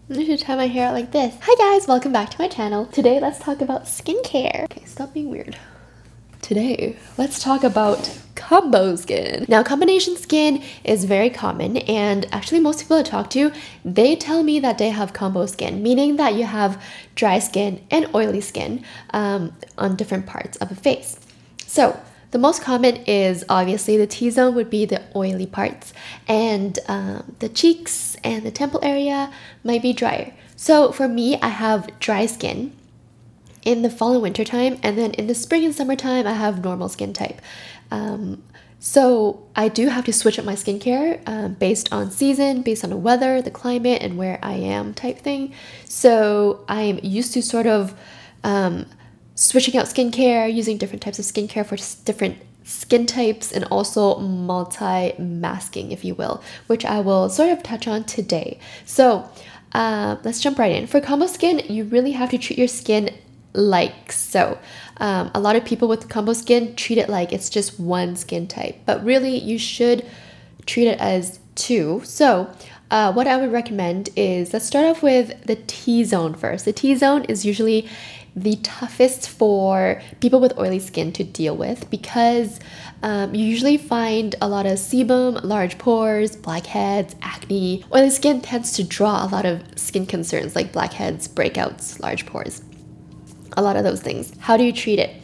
I should tie my hair out like this. Hi guys, welcome back to my channel. Today, let's talk about skincare. Okay, stop being weird. Today, let's talk about combo skin. Now, combination skin is very common, and actually most people I talk to, they tell me that they have combo skin, meaning that you have dry skin and oily skin on different parts of a face. So, the most common is obviously the T-zone would be the oily parts, and the cheeks and the temple area might be drier. So for me, I have dry skin in the fall and winter time, and then in the spring and summertime, I have normal skin type. So I do have to switch up my skincare based on season, based on the weather, the climate, and where I am type thing. So I'm used to sort of switching out skincare, using different types of skincare for different skin types, and also multi-masking, if you will, which I will sort of touch on today. So let's jump right in. For combo skin, you really have to treat your skin like so. A lot of people with combo skin treat it like it's just one skin type, but really you should treat it as two. So what I would recommend is, let's start off with the T-zone first. The T-zone is usually the toughest for people with oily skin to deal with because you usually find a lot of sebum, large pores, blackheads, acne. Oily skin tends to draw a lot of skin concerns like blackheads, breakouts, large pores, a lot of those things. How do you treat it?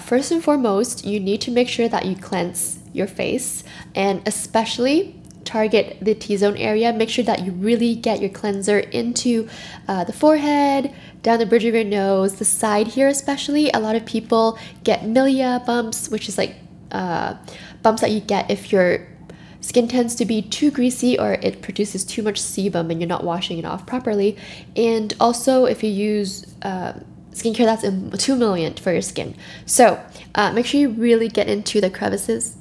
First and foremost, you need to make sure that you cleanse your face, and especially target the T-zone area. Make sure that you really get your cleanser into the forehead, down the bridge of your nose, the side here especially. A lot of people get milia bumps, which is like bumps that you get if your skin tends to be too greasy or it produces too much sebum and you're not washing it off properly. And also if you use skincare that's too emollient for your skin. So make sure you really get into the crevices,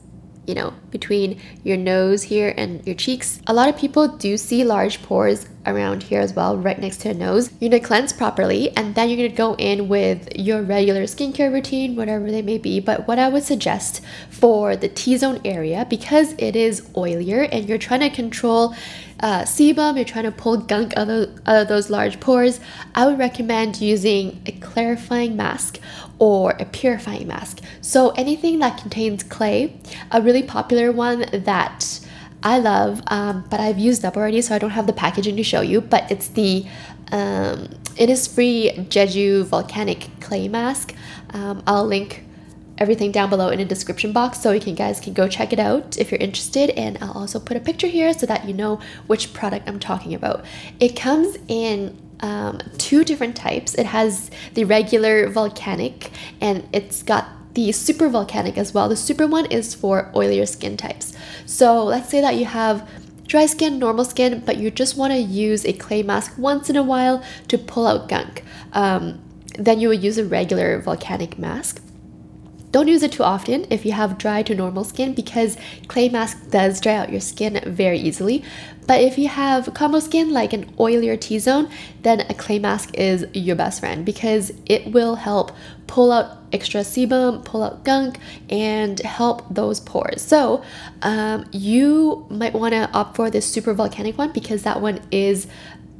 you know, between your nose here and your cheeks. A lot of people do see large pores around here as well, right next to the nose. You're gonna cleanse properly, and then you're gonna go in with your regular skincare routine, whatever they may be. But what I would suggest for the T-zone area, because it is oilier and you're trying to control sebum, you're trying to pull gunk out of those large pores, I would recommend using a clarifying mask or a purifying mask. So anything that contains clay. A really popular one that I love, but I've used up already, so I don't have the packaging to show you, but it's the Innisfree Jeju Volcanic Clay Mask. I'll link everything down below in the description box so you guys can go check it out if you're interested, and I'll also put a picture here so that you know which product I'm talking about. It comes in two different types. It has the regular volcanic, and it's got the super volcanic as well. The super one is for oilier skin types. So let's say that you have dry skin, normal skin, but you just want to use a clay mask once in a while to pull out gunk. Then you would use a regular volcanic mask. Don't use it too often if you have dry to normal skin, because clay mask does dry out your skin very easily. But if you have combo skin, like an oilier T-zone, then a clay mask is your best friend because it will help pull out extra sebum, pull out gunk, and help those pores. So you might want to opt for this super volcanic one because that one is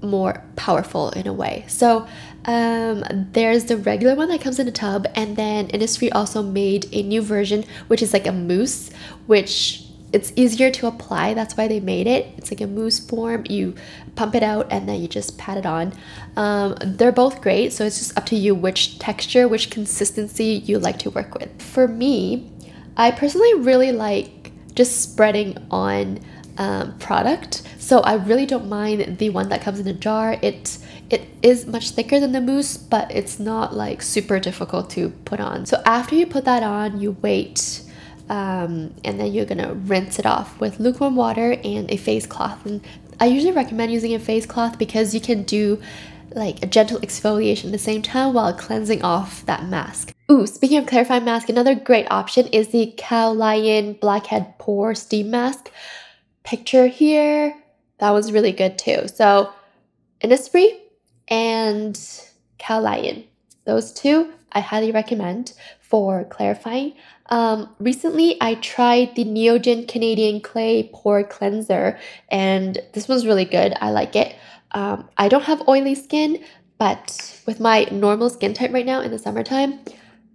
more powerful in a way. So there's the regular one that comes in a tub, and then Innisfree also made a new version which is like a mousse, which it's easier to apply. That's why they made it. It's like a mousse form. You pump it out and then you just pat it on. They're both great, so it's just up to you which texture, which consistency you like to work with. For me, I personally really like just spreading on product, so I really don't mind the one that comes in a jar. It is much thicker than the mousse, but it's not like super difficult to put on. So after you put that on, you wait, and then you're gonna rinse it off with lukewarm water and a face cloth. And I usually recommend using a face cloth because you can do like a gentle exfoliation at the same time while cleansing off that mask. Ooh, speaking of clarifying mask, another great option is the Caolion Blackhead Pore Steam Mask. Picture here, that was really good too. So Innisfree and Caolion, those two I highly recommend for clarifying. Recently I tried the Neogen Canadian Clay Pore Cleanser, and this one's really good. I like it. I don't have oily skin, but with my normal skin type right now in the summertime,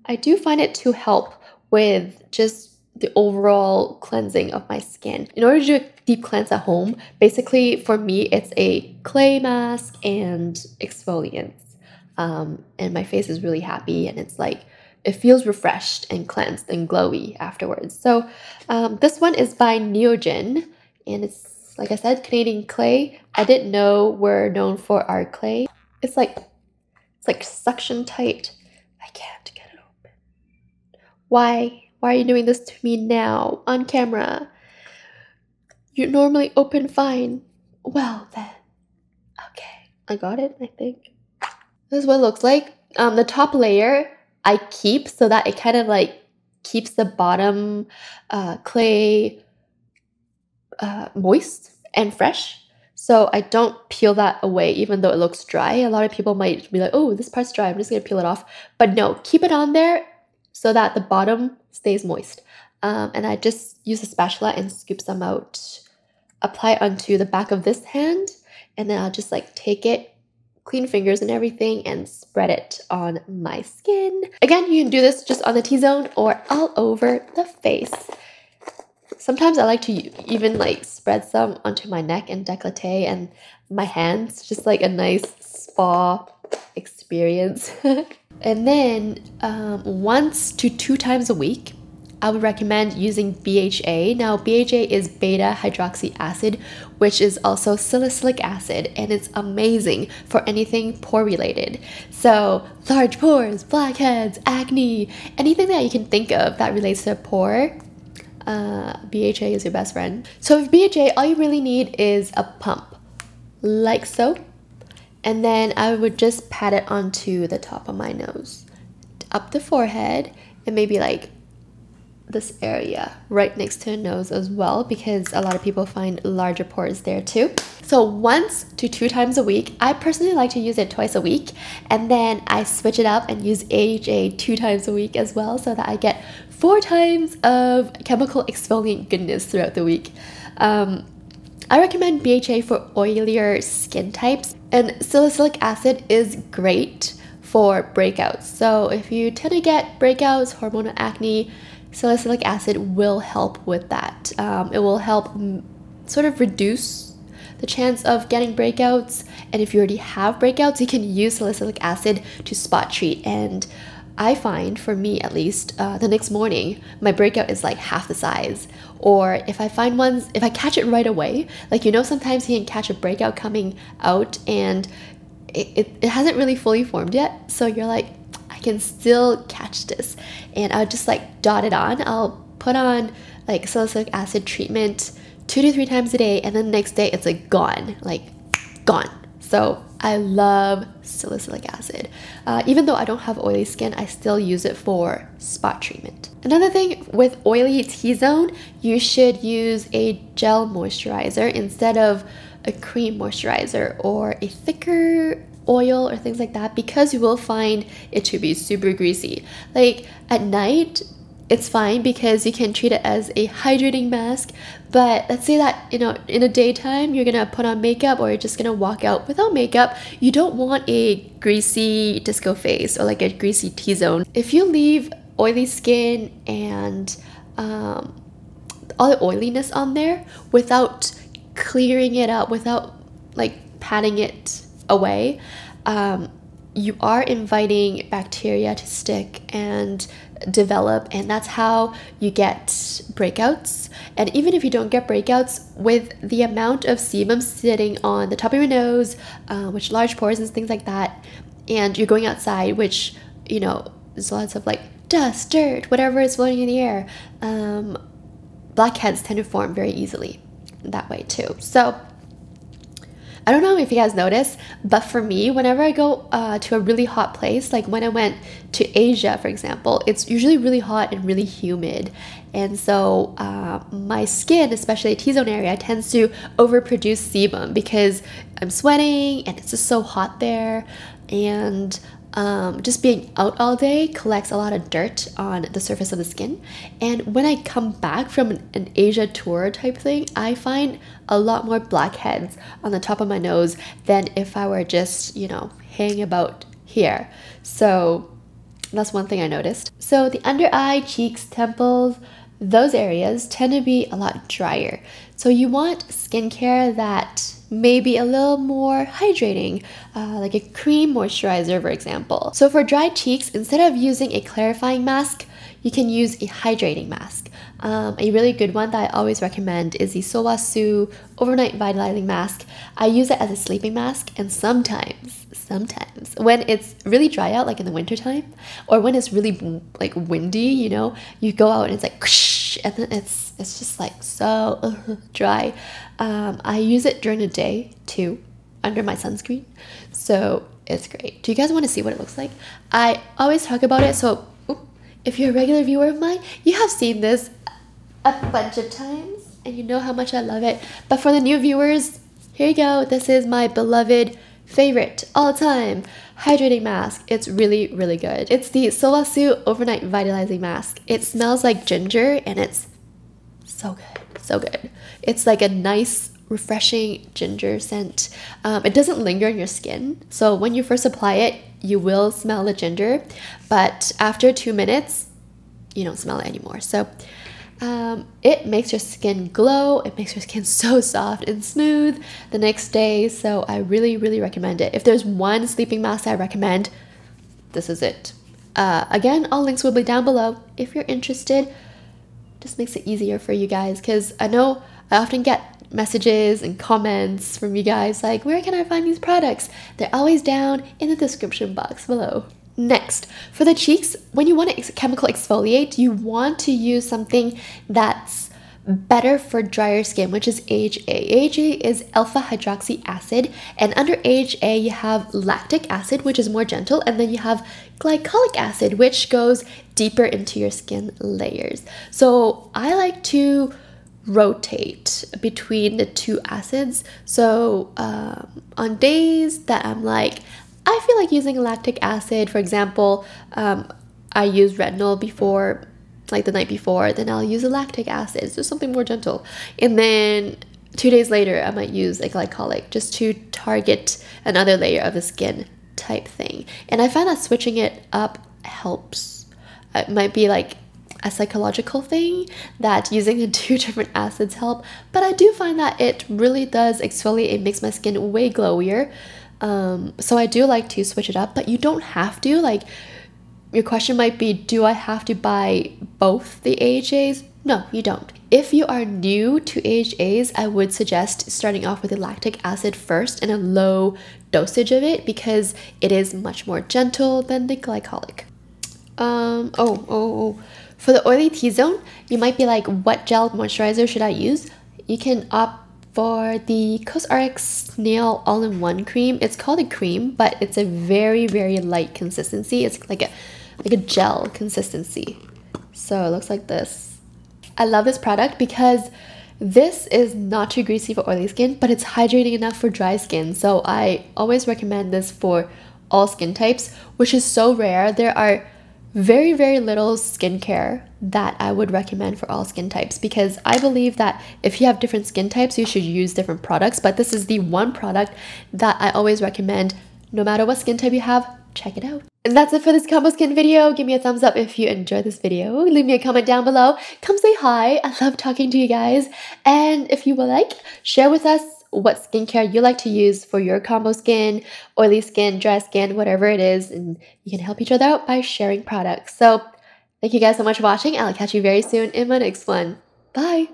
I do find it to help with just the overall cleansing of my skin. In order to do a deep cleanse at home, basically for me, it's a clay mask and exfoliants. And my face is really happy, and it's like, it feels refreshed and cleansed and glowy afterwards. So this one is by Neogen, and it's, like I said, Canadian clay. I didn't know we're known for our clay. It's like suction tight. I can't get it open. Why are you doing this to me now on camera? You normally open fine. Well then, okay, I got it, I think. This is what it looks like. The top layer I keep so that it kind of like keeps the bottom clay moist and fresh. So I don't peel that away even though it looks dry. A lot of people might be like, oh, this part's dry, I'm just gonna peel it off. But no, keep it on there so that the bottom stays moist. And I just use a spatula and scoop some out. Apply it onto the back of this hand, and then I'll just like take it, clean fingers and everything, and spread it on my skin. Again, you can do this just on the T-zone or all over the face. Sometimes I like to even like spread some onto my neck and décolleté and my hands, just like a nice spa experience. And then once to 2 times a week, I would recommend using BHA. Now, BHA is beta hydroxy acid, which is also salicylic acid, and it's amazing for anything pore related. So large pores, blackheads, acne, anything that you can think of that relates to a pore, BHA is your best friend. So with BHA, all you really need is a pump, like so. And then I would just pat it onto the top of my nose, up the forehead, and maybe like this area right next to the nose as well, because a lot of people find larger pores there too. So once to 2 times a week. I personally like to use it twice a week, and then I switch it up and use AHA 2 times a week as well, so that I get 4 times of chemical exfoliant goodness throughout the week. I recommend BHA for oilier skin types, and salicylic acid is great for breakouts. So if you tend to get breakouts, hormonal acne, salicylic acid will help with that. It will help sort of reduce the chance of getting breakouts, and if you already have breakouts, you can use salicylic acid to spot treat. And I find, for me at least, the next morning my breakout is like half the size. Or if I find ones, if I catch it right away, like, you know, sometimes you can catch a breakout coming out and it hasn't really fully formed yet, so you're like, I can still catch this, and I'll just like dot it on. I'll put on like salicylic acid treatment 2 to 3 times a day, and then the next day it's like gone. So I love salicylic acid. Even though I don't have oily skin, I still use it for spot treatment. Another thing with oily T-zone, you should use a gel moisturizer instead of a cream moisturizer or a thicker oil or things like that, because you will find it to be super greasy. Like at night, it's fine because you can treat it as a hydrating mask, but let's say that, you know, in the daytime you're gonna put on makeup or you're just gonna walk out without makeup, you don't want a greasy disco face or like a greasy T-zone. If you leave oily skin and all the oiliness on there without clearing it up, without like patting it away, you are inviting bacteria to stick and develop, and that's how you get breakouts. And even if you don't get breakouts, with the amount of sebum sitting on the top of your nose, which large pores and things like that, and you're going outside, which, you know, there's lots of like dust, dirt, whatever is floating in the air, blackheads tend to form very easily that way too. So I don't know if you guys notice, but for me, whenever I go to a really hot place, like when I went to Asia, for example, it's usually really hot and really humid. And so my skin, especially the T-zone area, tends to overproduce sebum because I'm sweating and it's just so hot there. And just being out all day collects a lot of dirt on the surface of the skin. And when I come back from an Asia tour type thing, I find a lot more blackheads on the top of my nose than if I were just, you know, hanging about here. So that's one thing I noticed. So the under eye, cheeks, temples, those areas tend to be a lot drier. So you want skincare that may be a little more hydrating, like a cream moisturizer, for example. So for dry cheeks, instead of using a clarifying mask, you can use a hydrating mask. A really good one that I always recommend is the Sulwhasoo Overnight Vitalizing Mask. I use it as a sleeping mask, and sometimes when it's really dry out, like in the wintertime, or when it's really like windy, you know, you go out and it's like and then it's just like so dry. I use it during the day too, under my sunscreen, so it's great. Do you guys want to see what it looks like? I always talk about it, so if you're a regular viewer of mine, you have seen this a bunch of times and you know how much I love it. But for the new viewers, here you go. This is my beloved favorite all time hydrating mask. It's really, really good. It's the Sulwhasoo Overnight Vitalizing Mask. It smells like ginger and it's so good, so good. It's like a nice, refreshing ginger scent. It doesn't linger in your skin, so when you first apply it, you will smell the ginger, but after 2 minutes, you don't smell it anymore. So it makes your skin glow. It makes your skin so soft and smooth the next day. So I really, really recommend it. If there's one sleeping mask I recommend, this is it. Again, all links will be down below if you're interested. Just makes it easier for you guys, because I know I often get messages and comments from you guys like, where can I find these products? They're always down in the description box below. Next, for the cheeks, when you want to chemical exfoliate, you want to use something that's better for drier skin, which is AHA. AHA is alpha hydroxy acid, and under AHA you have lactic acid, which is more gentle, and then you have glycolic acid, which goes deeper into your skin layers. So I like to rotate between the two acids. So on days that I'm like, I feel like using lactic acid, for example, I use retinol before, like the night before, then I'll use a lactic acid, so something more gentle. And then 2 days later, I might use a glycolic just to target another layer of the skin type thing. And I find that switching it up helps. It might be like a psychological thing that using the 2 different acids help, but I do find that it really does exfoliate. It makes my skin way glowier. So I do like to switch it up, but you don't have to. Like, your question might be, do I have to buy both the AHAs? No, you don't. If you are new to AHAs, I would suggest starting off with the lactic acid first and a low dosage of it, because it is much more gentle than the glycolic. For the oily T-zone, you might be like, what gel moisturizer should I use? You can opt for the CosRX Snail all-in-one cream. It's called a cream, but it's a very, very light consistency. It's like a gel consistency. So it looks like this. I love this product because this is not too greasy for oily skin, but it's hydrating enough for dry skin. So I always recommend this for all skin types, which is so rare. There are very, very little skincare that I would recommend for all skin types, because I believe that if you have different skin types, you should use different products. But this is the one product that I always recommend. No matter what skin type you have, check it out. And that's it for this combo skin video. Give me a thumbs up if you enjoyed this video. Leave me a comment down below. Come say hi. I love talking to you guys. And if you would like, share with us what skincare you like to use for your combo skin, oily skin, dry skin, whatever it is, and you can help each other out by sharing products. So thank you guys so much for watching. I'll catch you very soon in my next one. Bye!